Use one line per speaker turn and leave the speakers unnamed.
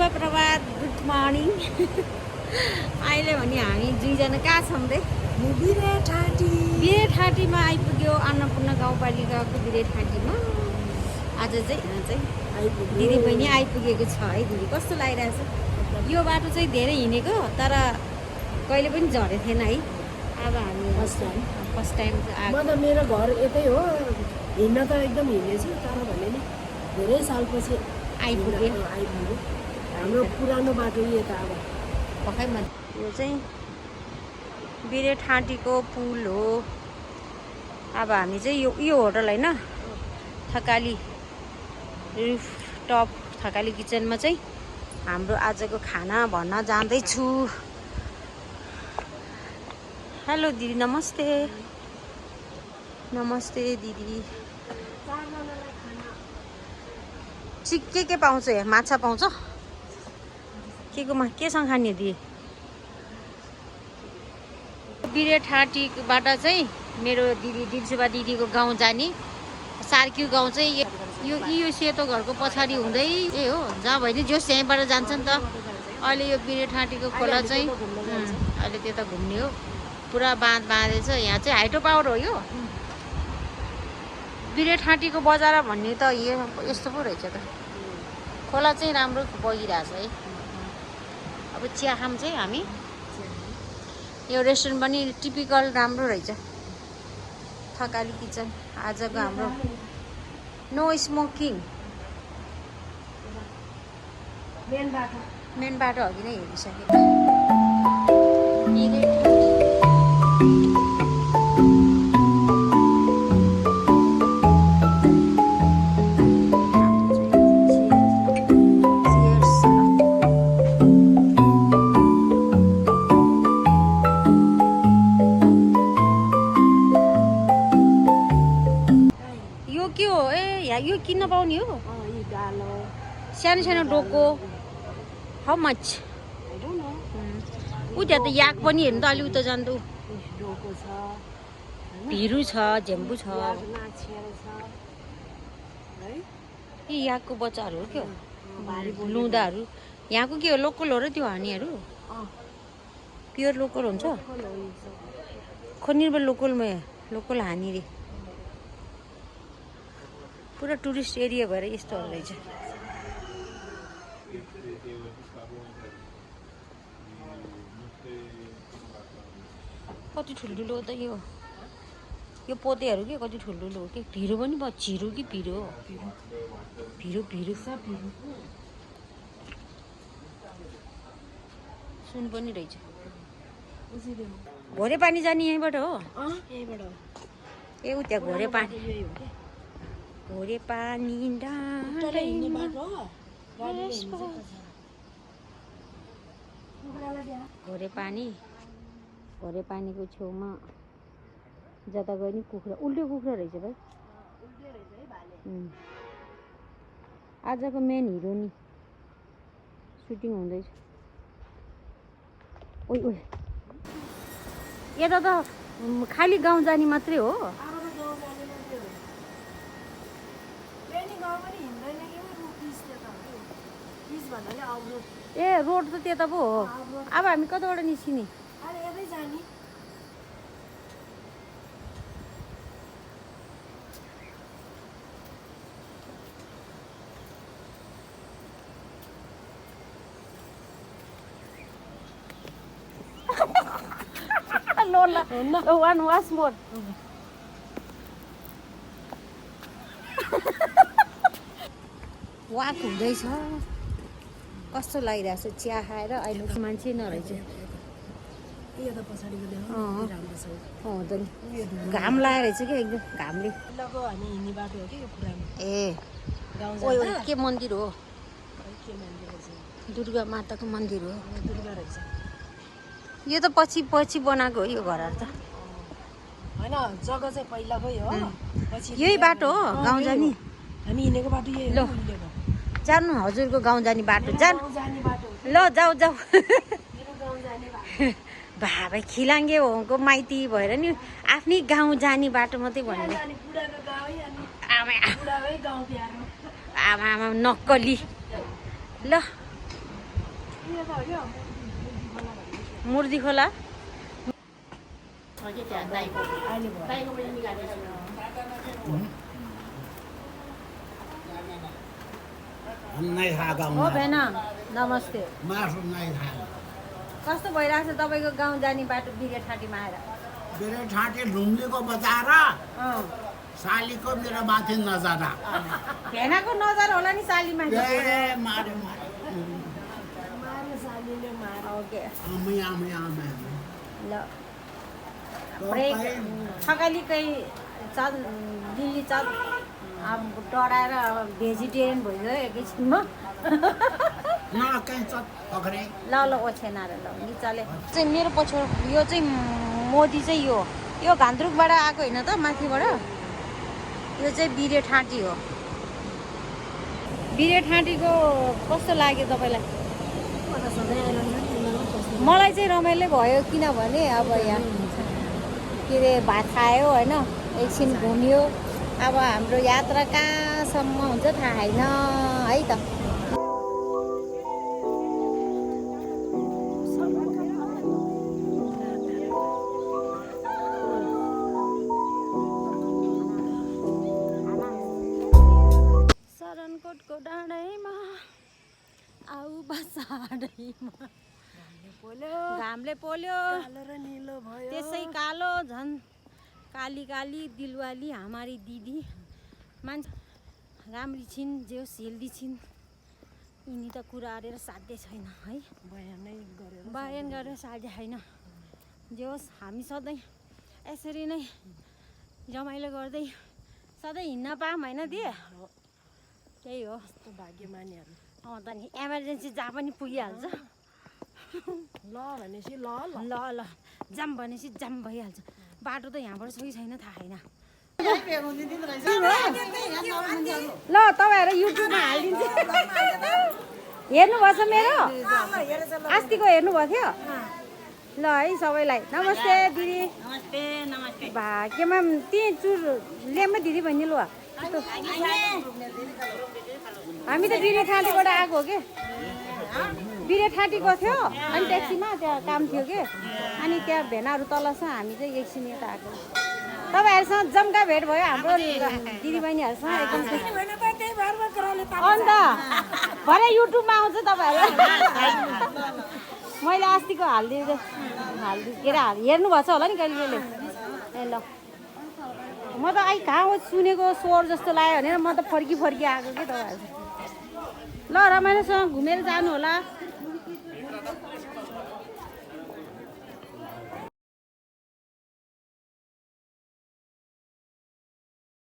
शुभ प्रभात, good morning. अहिले भने हामी दुईजना कहाँ छौँ रे? बिरेठाँटीमा आइपुग्यो, अन्नपूर्ण गाउँपालिकाको बिरेठाँटीमा। आज चाहिँ दिदी बहिनी आइपुगेको छ है। दिदी कस्तो लागिरहेछ? यो बाटो चाहिँ धेरै हिँडेको तर कहिले पनि झरेको थिएन है। अब हामी फर्स्ट टाइम
म त मेरो घर यतै हो, हिँड्न त एकदम हिँडेछु तर भने नि धेरै सालपछि
आइपुग्यो।
हाम्रो पुरानो बाटो यता अब
पखैमा यो चाहिँ बिरेठाँटीको पुल हो। अब हामी चाहिँ यो होटल होइन, थकाली रुफ टप थकाली किचनमा चाहिँ हाम्रो आजको खाना भन्न जाँदैछु। हेलो दिदी, नमस्ते। नमस्ते दिदी। के पाउँछ यहाँ? माछा पाउँछ? केसँग खाने दिदी? बिरेठाँटीबाट चाहिँ मेरो दिदी दिलसुभा दिदीको गाउँ जाने सार्क्यु गाउँ चाहिँ यो सेतो घरको पछाडि हुँदै हो। जहाँ भयो जोस् यहीँबाट जान्छ नि त। अहिले यो बिरेठाँटीको खोला चाहिँ अहिले त्यता घुम्ने हो। पुरा बाँध बाँधेछ। यहाँ चाहिँ हाइड्रो पावर हो यो बिरेठाँटीको बजार भन्ने त यस्तो पो रहेछ त। खोला चाहिँ राम्रो बगिरहेछ है। अब चिया खाम चाहिँ हामी। यो रेस्टुरेन्ट पनि टिपिकल राम्रो रहेछ, थकाली किचन। आजको हाम्रो नो स्मोकिङ। मेन बाटो अघि नै हेरिसकेँ। यो किन्न पाउने हो? सानो सानो डोको हाउ मच? ऊ त्यहाँ त याक पनि हेर्नु त अलि उता जान्छु। भिरु छ, झेम्बु छ। यी याकको बच्चाहरू हो क्या, लुदाहरू। यहाँको के हो? लोकल हो र त्यो हानीहरू? प्योर लोकल हुन्छ? खोनिर लोकल हानी रे। पुरा टुरिस्ट एरिया भएर यस्तोहरू रहेछ। कति ठुल्ठुलो हो त यो पोतेहरू के कति ठुल्ठुलो हो कि। भिरो पनि भयो। छिरो कि भिरो हो? भिरो सुन पनि रहेछ। घोरे पानी जाने यहीँबाट हो? ए उ त्यहाँ घोरे पानी घोरे पानीको छेउमा जता गयो नि कुखुरा। उल्टो कुखुरा रहेछ भाइ। आजको मेन हिरो नि सुटिङ हुँदैछ। ओइ यता त खाली गाउँ जाने मात्रै हो। ए रोड त त्यता पो हो। अब हामी कताबाट निस्किने? वान वास मोर। वाक हुँदैछ। कस्तो लागिरहेछ चिया खाएर। अहिले मान्छे नरहेछ। घाम लागेको रहेछ क्या एकदम घामले। ए के मन्दिर हो? दुर्गा माताको मन्दिर हो। यो त पछि बनाएको हो यो घरहरू त
हैन। जग्गा चाहिँ पहिलाकै हो।
यही बाटो हो गाउँ जाने?
हामी हिँडेको बाटो यही हो।
जानु हजुरको गाउँ जाने बाटो जानु। ल जाऊ भाइ खिलाङ्गे होको माइती भएर नि आफ्नै गाउँ जाने बाटो मात्रै भन्ने। आमा नक्कली। ल मुर्दी खोला हो भेन नमस्ते कस्तो भइरहेको छ तपाईँको गाउँ जाने बाटो बिरेठाँटीमा आएर
बिरेठाँटी लुम्लीको बजार सालीको मेरो माथि नजारा
भेनाको नजर होला नि सालीमा
मारे
सालीले मार
ओके
आमे
ल ब्रेक थकालीकै चल दिल्ली चल अब डराएर अब भेजिटेरियन भइगयो एकैछिनमा ल ल ओछेन र ल नि चले चाहिँ मेरो पछाडि यो चाहिँ मोदी चाहिँ यो घान्द्रुकबाट आएको होइन त माथिबाट यो चाहिँ बिरेठाँटी हो बिरेठाँटीको कस्तो लाग्यो तपाईँलाई मलाई चाहिँ रमाइलो भयो किनभने अब यहाँ के अरे भात खायो होइन एकछिन घुम्यो अब हाम्रो यात्रा कहाँसम्म हुन्छ थाहा छैन है त शरणकोटको डाँडैमा आऊ बसाडैमा घामले पोल्यो त्यसै कालो झन् काली काली दिलवाली हमारी दिदी मान्छे राम्री छिन् जे होस् हेल्दी छिन् यिनी त कुरा गरेर साध्य छैन है बयान गरेर साध्य छैन जे होस् हामी सधैँ यसरी नै रमाइलो गर्दै सधैँ हिँड्न पाऊँ होइन दिए त्यही हो
भाग्यमानीहरू
त नि इमर्जेन्सी जहाँ पनि पुगिहाल्छ
ल भनेपछि ल
ल ल जाम भनेपछि जाम भइहाल्छ बाटो त यहाँबाट छ कि छैन थाहा छैन ल तपाईँहरू युट्युबमा हालिदिन्छु हेर्नुभएछ मेरो अस्तिको हेर्नुभएको थियो ल है सबैलाई नमस्ते दिदी
नमस्ते नमस्ते
भाग्यमा त्यही चुर ल्याम्मा दिदी बहिनी लु हामी त बिरेठाँटीबाट आएको हो कि बिरेठाँटीको थियो अनि ट्याक्सीमा त्यहाँ काम थियो कि अनि त्यहाँ भेनाहरू तल छ हामी चाहिँ एकछिन यता आएको तपाईँहरूसँग जम्का भेट भयो हाम्रो दिदीबहिनीहरूसँग एकदम अन्त भरे युट्युबमा आउँछ तपाईँहरू मैले अस्तिको हालिदिएँ के अरे हेर्नुभएको छ होला नि कहिले कहिले ए ल म त कहाँ हो सुनेको स्वर जस्तो लाग्यो भनेर म त फर्की आएको कि तपाईँहरू ल रमाइलोसँग घुमेर जानु होला